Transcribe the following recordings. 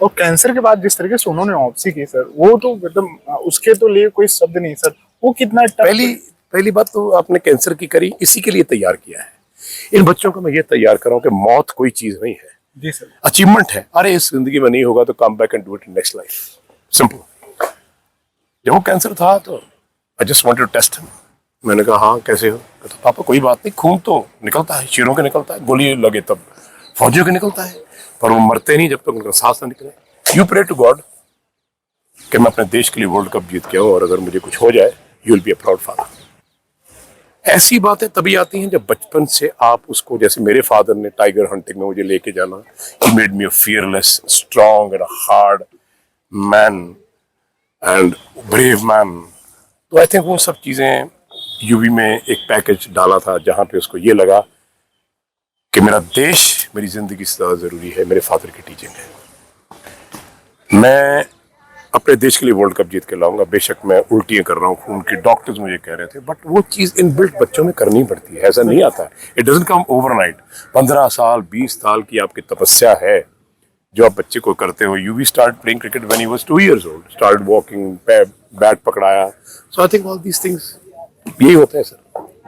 और कैंसर के बाद जिस तरीके से उन्होंने ऑप्सी की सर, वो तो मतलब उसके तो लिए कोई शब्द नहीं सर। वो कितना पहली पहली बात तो आपने कैंसर की करी, इसी के लिए तैयार किया है। इन बच्चों को मैं ये तैयार कर रहा हूँ कि मौत कोई चीज नहीं है, जी सर, अचीवमेंट है। अरे इस जिंदगी में नहीं होगा तो come back and do it in next life, simple. जब वो कैंसर था तो I just wanted to test him. मैंने कहा हाँ कैसे हो? कहता पापा कोई बात नहीं, खून तो निकलता है, शेरों के निकलता है, गोली लगे तब फौजियों के निकलता है, पर वो मरते नहीं जब तक उनका सांस ना निकले। यू प्रे टू गॉड कि मैं अपने देश के लिए वर्ल्ड कप जीत के आऊं, और अगर मुझे कुछ हो जाए you will be a proud father. ऐसी बातें तभी आती हैं जब बचपन से आप उसको, जैसे मेरे फादर ने टाइगर हंटिंग में मुझे लेके जाना, he made me a fearless, strong and hard man and brave man. तो आई थिंक वो सब चीजें यूवी में एक पैकेज डाला था जहां पे उसको ये लगा कि मेरा देश मेरी जिंदगी से ज्यादा जरूरी है, मेरे फादर की टीचिंग है। मैं अपने देश के लिए वर्ल्ड कप जीत के लाऊंगा। बेशक मैं उल्टियां कर रहा हूँ खून की, डॉक्टर्स मुझे कह रहे थे, बट वो चीज इनबिल्ट बच्चों में करनी पड़ती है, ऐसा नहीं आता है। It doesn't come overnight. 15 साल 20 साल की आपकी तपस्या है जो आप बच्चे को करते हो। You we start playing cricket when he was 2 years old, start walking, bat पकड़ाया। So I think all these things यही होता है sir,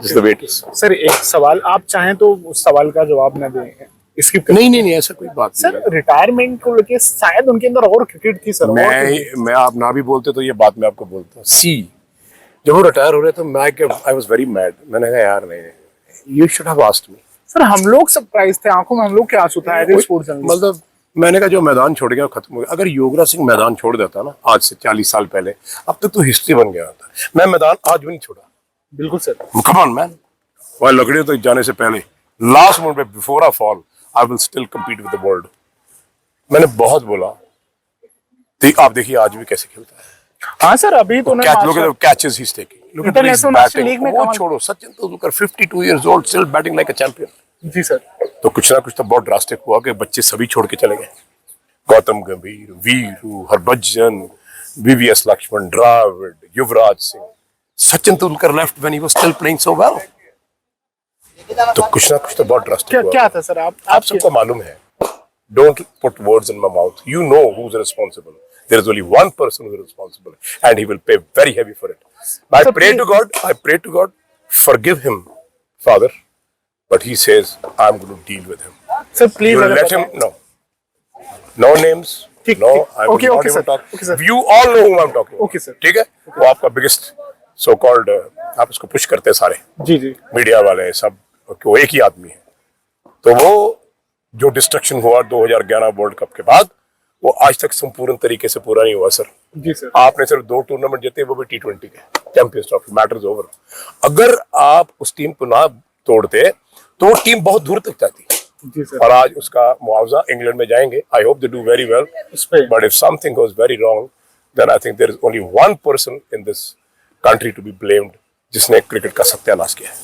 this the way it is. Sir एक सवाल, आप चाहें तो उस सवाल का जवाब न दें, इसकी नहीं ऐसा कोई बात नहीं सर। रिटायरमेंट को लेके शायद उनके अंदर और क्रिकेट थी सर। मैं आप ना भी बोलते तो ये बात मैं आपको बोलता। सी जब वो रिटायर हो रहे थे मैं आई वाज वेरी मैड। मैंने कहा यार नहीं, you should have asked me. Sir हम लोग सरप्राइज थे, आंखों में हम लोग के आंसू था एज ए स्पोर्ट्स जर्नलिस्ट। मतलब मैंने कहा जो मैदान छोड़ गया खत्म हो गया। अगर युवराज सिंह मैदान छोड़ देता ना आज से 40 साल पहले, अब तक तो हिस्ट्री बन गया होता। मैं मैदान आज भी नहीं छोड़ा। बिल्कुल सर। कम ऑन मैन, वह लकड़ियों तक जाने से पहले लास्ट मोमेंट पे before I fall I will still compete with the world. मैंने बहुत बोला। आप देखिए आज भी कैसे खेलता है। हाँ सर, अभी तो catches he is taking, international league में वो छोड़ो, Sachin Tendulkar 52 years old still batting like a champion। जी सर। तो कुछ ना कुछ तो बहुत ड्रास्टिक हुआ कि बच्चे सभी छोड़ के चले गए। Gautam Gambhir, Veeru, Harbhajan, VVS Laxman, Dravid, Yuvraj Singh, Sachin Tendulkar left when he was still playing so well. तो कुछ ना कुछ तो बहुत ड्रास्टिक हुआ। क्या था सर? आप सबको मालूम है। Don't put words in my mouth. You know who's responsible. There is only one person who is responsible, and he will pay very heavy for it. I pray to God, forgive him, Father, but he says I'm going to deal with him. Sir, please. You let him. No names. No, I will not even talk. Okay, sir. You all know whom I'm talking. Okay, sir. ठीक है? वो आपका biggest so-called आप इसको push करते हैं सारे। जी। Media वाले सब, वो एक ही आदमी है। तो वो जो डिस्ट्रक्शन हुआ 2011 वर्ल्ड कप के बाद, वो आज तक संपूर्ण तरीके से पूरा नहीं हुआ सर। जी सर। आपने सिर्फ 2 टूर्नामेंट जीते, वो भी T20 के, चैंपियंस ट्रॉफी, मैटर्स ओवर। अगर आप उस टीम को ना तोड़ते तो वो टीम बहुत दूर तक जाती। जी सर। और आज उसका मुआवजा इंग्लैंड में जाएंगे। I hope they do very well, but if something goes very wrong then I think there is only one person in this country to be blamed, जिसने क्रिकेट का सत्यानाश किया है।